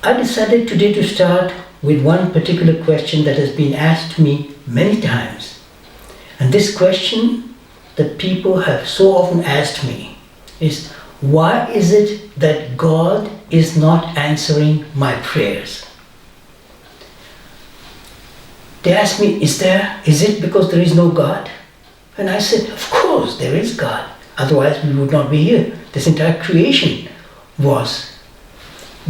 I decided today to start with one particular question that has been asked to me many times. And this question that people have so often asked me is, why is it that God is not answering my prayers? They ask me, is it because there is no God? And I said, of course there is God. Otherwise we would not be here. This entire creation was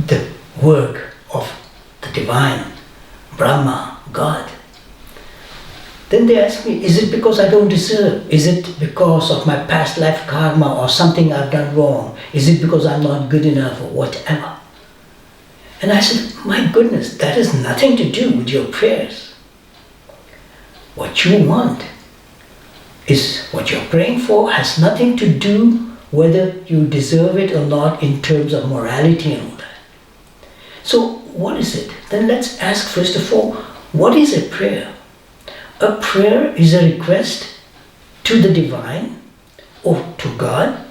the work of the divine, Brahma, God. Then they ask me, is it because I don't deserve? Is it because of my past life karma or something I've done wrong? Is it because I'm not good enough or whatever? And I said, my goodness, that has nothing to do with your prayers. What you want is what you're praying for has nothing to do whether you deserve it or not in terms of morality and all that. So what is it? Then let's ask first of all, what is a prayer? A prayer is a request to the divine or to God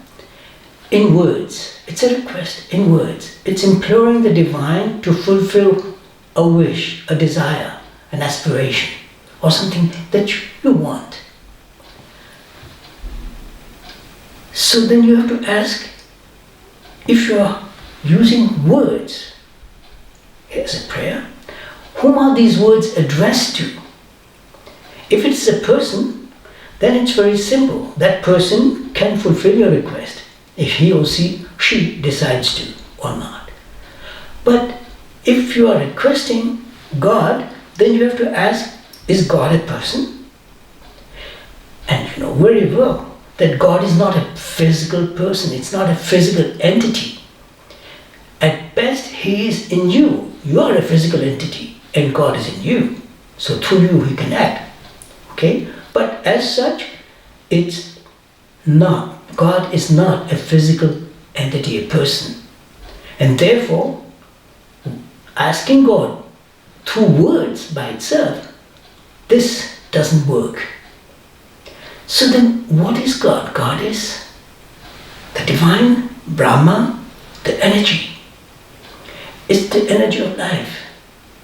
in words. It's a request in words. It's imploring the divine to fulfill a wish, a desire, an aspiration, or something that you want. So then you have to ask, if you are using words, here's a prayer, whom are these words addressed to? If it's a person, then it's very simple. That person can fulfill your request if he or she decides to or not. But if you are requesting God, then you have to ask, is God a person? And you know very well that God is not a physical person. It's not a physical entity. At best, He is in you. You are a physical entity and God is in you. So through you He can act. Okay? But as such, it's not. God is not a physical entity, a person. And therefore, asking God through words by itself, this doesn't work. So then, what is God? God is the divine Brahma, the energy. It's the energy of life.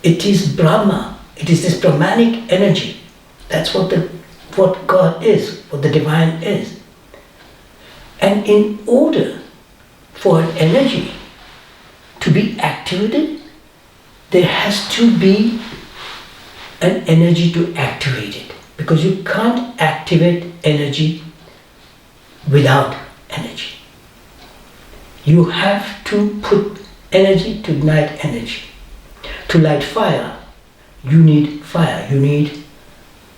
It is Brahma. It is this Brahmanic energy. That's what God is, what the divine is. And in order for an energy to be activated, there has to be an energy to activate it. Because you can't activate energy without energy. You have to put energy to ignite energy. To light fire, you need fire. You need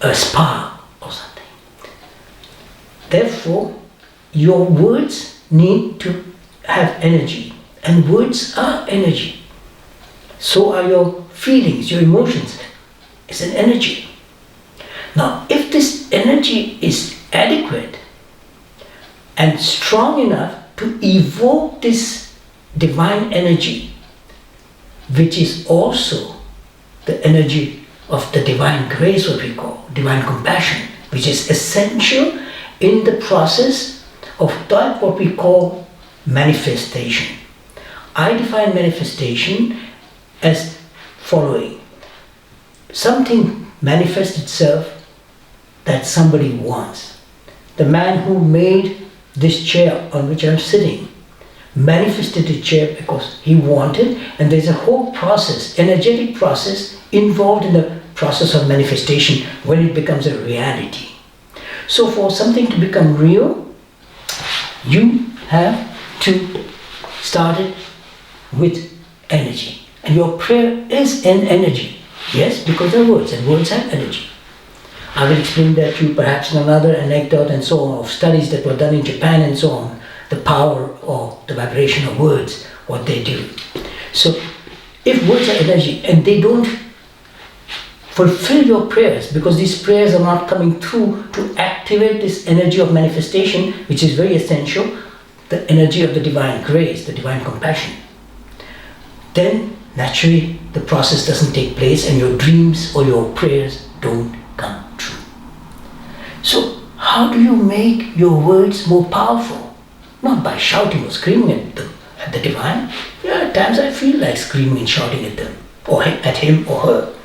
a spark or something. Therefore, your words need to have energy. And words are energy. So are your feelings, your emotions. It's an energy. Now, if this energy is adequate and strong enough to evoke this divine energy, which is also the energy of the divine grace, what we call divine compassion, which is essential in the process of that what we call manifestation. I define manifestation as following. Something manifests itself that somebody wants. The man who made this chair on which I'm sitting manifested the chair because he wanted, and there's a whole process, energetic process involved in the process of manifestation when it becomes a reality. So for something to become real, you have to start it with energy. And your prayer is in energy. Yes, because they're words, and words have energy. I will explain that to you perhaps in another anecdote and so on, of studies that were done in Japan and so on, the power or the vibration of words, what they do. So, if words are energy and they don't fulfill your prayers, because these prayers are not coming through to activate this energy of manifestation, which is very essential, the energy of the divine grace, the divine compassion, then naturally the process doesn't take place and your dreams or your prayers don't come true. So how do you make your words more powerful? Not by shouting or screaming at the at the divine, yeah, at times I feel like screaming and shouting at them, or at him or her,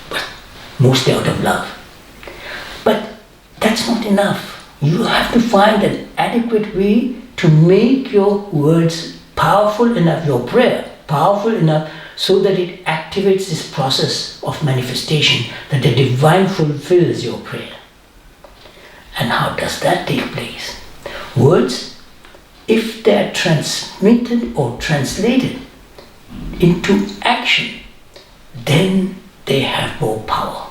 but mostly out of love. But that's not enough. You have to find an adequate way to make your words powerful enough, your prayer powerful enough, so that it activates this process of manifestation, that the divine fulfills your prayer. And how does that take place? Words, if they are transmitted or translated into action, then they have more power.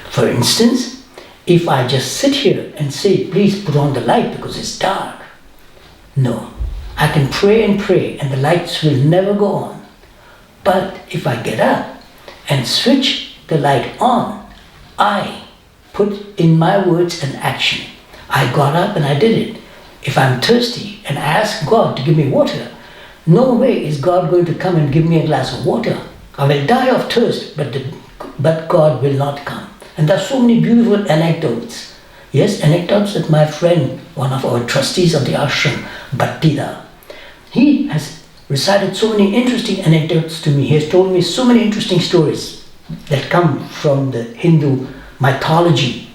For instance, if I just sit here and say, please put on the light because it's dark. No, I can pray and pray and the lights will never go on. But if I get up and switch the light on, I put in my words an action. I got up and I did it. If I'm thirsty and I ask God to give me water, no way is God going to come and give me a glass of water. I will die of thirst, but God will not come. And there are so many beautiful anecdotes. Yes, anecdotes that my friend, one of our trustees of the ashram, Bhattida, he has recited so many interesting anecdotes to me. He has told me so many interesting stories that come from the Hindu mythology.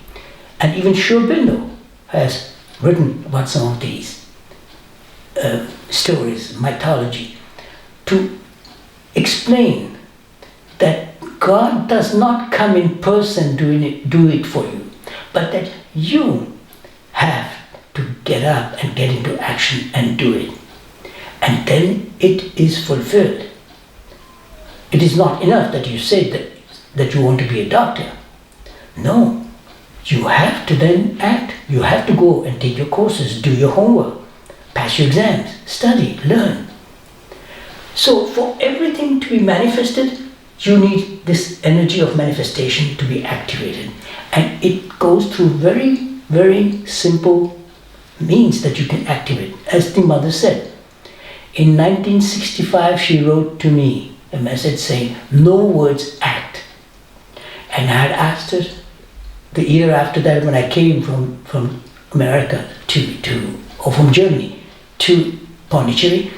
And even Sri Aurobindo has written about some of these stories, mythology, to explain that God does not come in person do it for you, but that you have to get up and get into action and do it. And then it is fulfilled. It is not enough that you say that you want to be a doctor. No, you have to then act. You have to go and take your courses, do your homework, pass your exams, study, learn. So for everything to be manifested, you need this energy of manifestation to be activated. And it goes through very, very simple means that you can activate. As the mother said, in 1965 she wrote to me a message saying, no words, act. And I had asked her the year after that, when I came from America or from Germany to Pondicherry,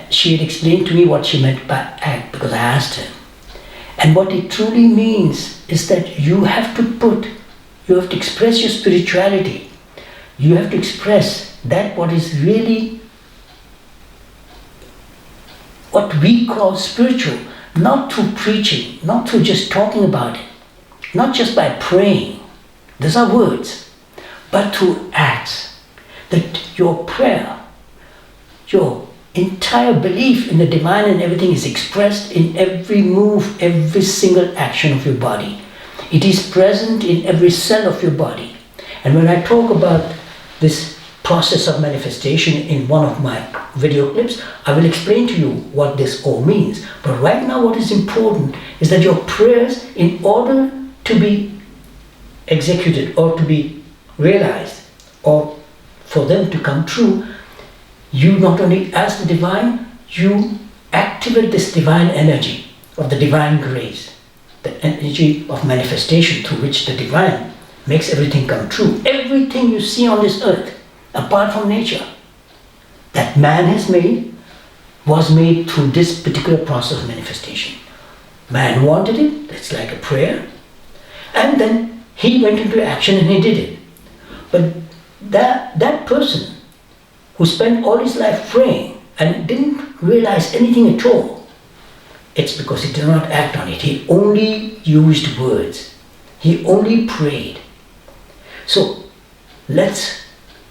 she had explained to me what she meant by act, because I asked her. And what it truly means is that you have to express your spirituality. You have to express that what is really what we call spiritual, not through preaching, not through just talking about it, not just by praying, those are words, but through acts. That your prayer, your entire belief in the divine and everything is expressed in every move, every single action of your body. It is present in every cell of your body. And when I talk about this process of manifestation in one of my video clips, I will explain to you what this all means. But right now what is important is that your prayers, in order to be executed or to be realized or for them to come true, you not only ask the divine, you activate this divine energy of the divine grace, the energy of manifestation through which the divine makes everything come true. Everything you see on this earth, apart from nature, that man has made, was made through this particular process of manifestation. Man wanted it, that's like a prayer, and then he went into action and he did it. But that person who spent all his life praying and didn't realize anything at all, it's because he did not act on it. He only used words. He only prayed. So let's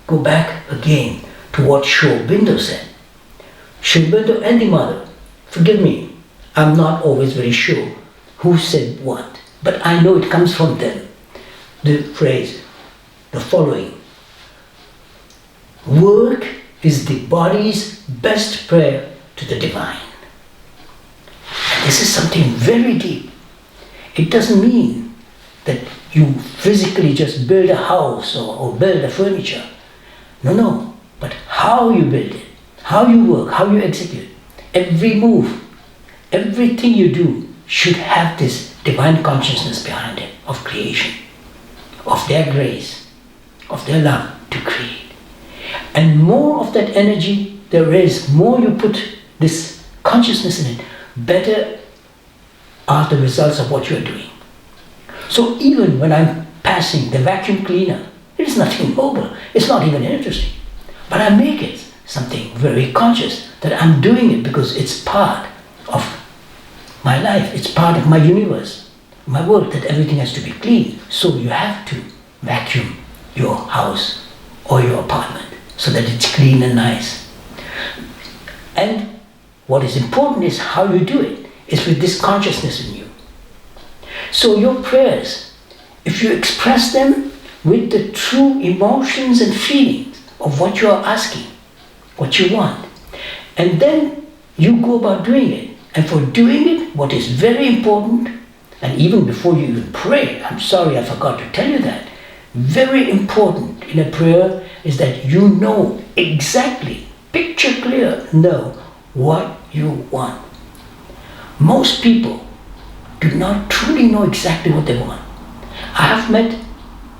go back again to what Sri Aurobindo said. Sri Aurobindo and the mother, forgive me, I'm not always very sure who said what, but I know it comes from them. The phrase, the following: work is the body's best prayer to the divine. And this is something very deep. It doesn't mean that you physically just build a house or build a furniture. No, but how you build it, how you work, how you execute. Every move, everything you do should have this divine consciousness behind it, of creation, of their grace, of their love to create. And more of that energy there is, more you put this consciousness in it, better are the results of what you are doing. So even when I'm passing the vacuum cleaner, it is nothing noble, it's not even interesting. But I make it something very conscious, that I'm doing it because it's part of my life, it's part of my universe, my world, that everything has to be clean. So you have to vacuum your house or your apartment so that it's clean and nice. And what is important is how you do it, is with this consciousness in you. So your prayers, if you express them with the true emotions and feelings of what you are asking, what you want, and then you go about doing it. And for doing it, what is very important, and even before you even pray, I'm sorry I forgot to tell you that, very important in a prayer is that you know exactly, picture clear, know what you want. Most people do not truly know exactly what they want. I have met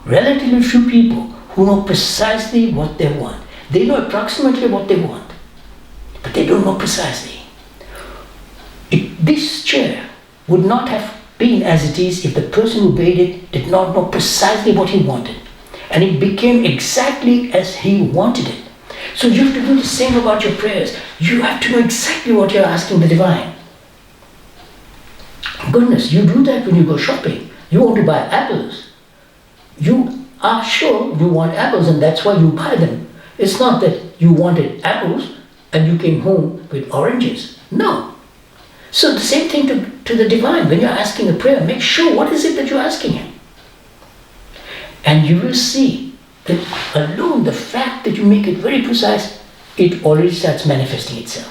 relatively few people who know precisely what they want. They know approximately what they want, but they don't know precisely. This chair would not have been as it is if the person who made it did not know precisely what he wanted. And it became exactly as he wanted it. So you have to do the same about your prayers. You have to know exactly what you're asking the divine. Goodness, you do that when you go shopping. You want to buy apples. You are sure you want apples and that's why you buy them. It's not that you wanted apples and you came home with oranges. No. So the same thing to the divine. When you're asking a prayer, make sure what is it that you're asking him. And you will see that alone the fact that you make it very precise, it already starts manifesting itself.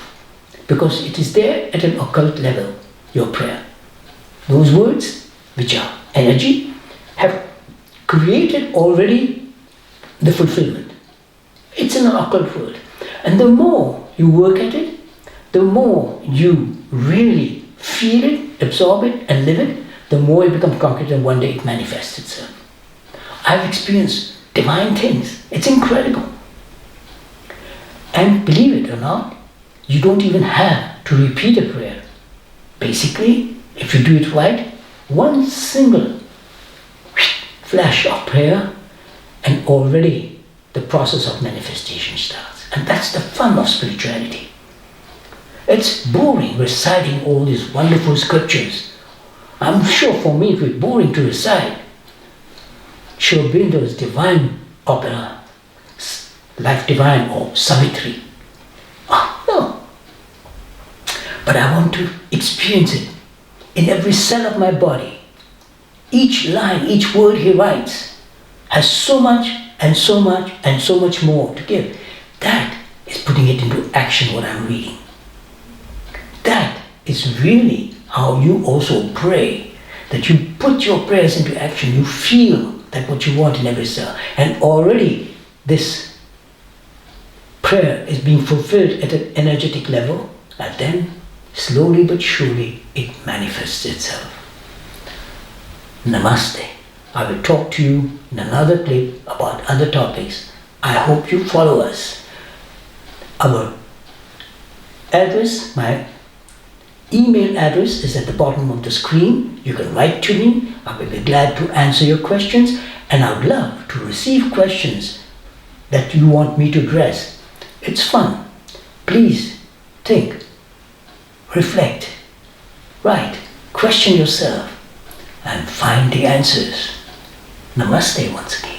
Because it is there at an occult level, your prayer. Those words, which are energy, have created already the fulfillment. It's in an occult world. And the more you work at it, the more you really feel it, absorb it, and live it, the more it becomes concrete and one day it manifests itself. I've experienced divine things. It's incredible. And believe it or not, you don't even have to repeat a prayer. Basically, if you do it right, one single flash of prayer and already the process of manifestation starts. And that's the fun of spirituality. It's boring reciting all these wonderful scriptures. I'm sure for me it would be boring to recite Sri Aurobindo's divine opera, Life Divine or Savitri. Oh, no. But I want to experience it in every cell of my body. Each line, each word he writes has so much and so much and so much more to give. That is putting it into action, what I'm reading. That is really how you also pray. That you put your prayers into action. You feel that what you want in every cell. And already this prayer is being fulfilled at an energetic level. And then slowly but surely it manifests itself. Namaste. I will talk to you in another clip about other topics. I hope you follow us. Our address, my email address is at the bottom of the screen. You can write to me. I will be glad to answer your questions, and I would love to receive questions that you want me to address. It's fun. Please think, reflect, write, question yourself, and find the answers. Namaste once again.